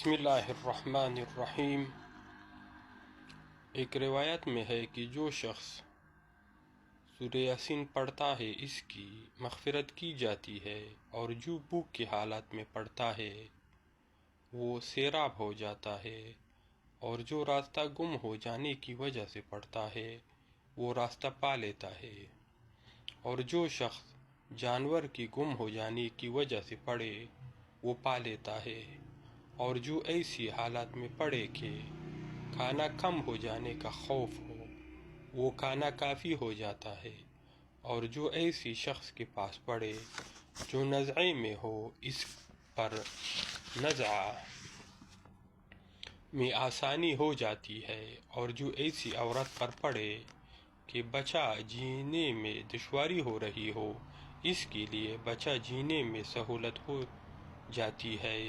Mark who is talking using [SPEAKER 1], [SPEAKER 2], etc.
[SPEAKER 1] بسم اللہ الرحمن الرحیم۔ ایک روایت میں ہے کہ جو شخص سورہ یاسین پڑھتا ہے اس کی مغفرت کی جاتی ہے، اور جو بھوک کے حالات میں پڑھتا ہے وہ سیراب ہو جاتا ہے، اور جو راستہ گم ہو جانے کی وجہ سے پڑھتا ہے وہ راستہ پا لیتا ہے، اور جو شخص جانور کی گم ہو جانے کی وجہ سے پڑھے وہ پا لیتا ہے، اور جو ایسی حالات میں پڑھے کہ کھانا کم ہو جانے کا خوف ہو وہ کھانا کافی ہو جاتا ہے، اور جو ایسی شخص کے پاس پڑھے جو نزعے میں ہو اس پر نزعہ میں آسانی ہو جاتی ہے، اور جو ایسی عورت پر پڑھے کہ بچہ جینے میں دشواری ہو رہی ہو اس کے لیے بچہ جینے میں سہولت ہو جاتی ہے۔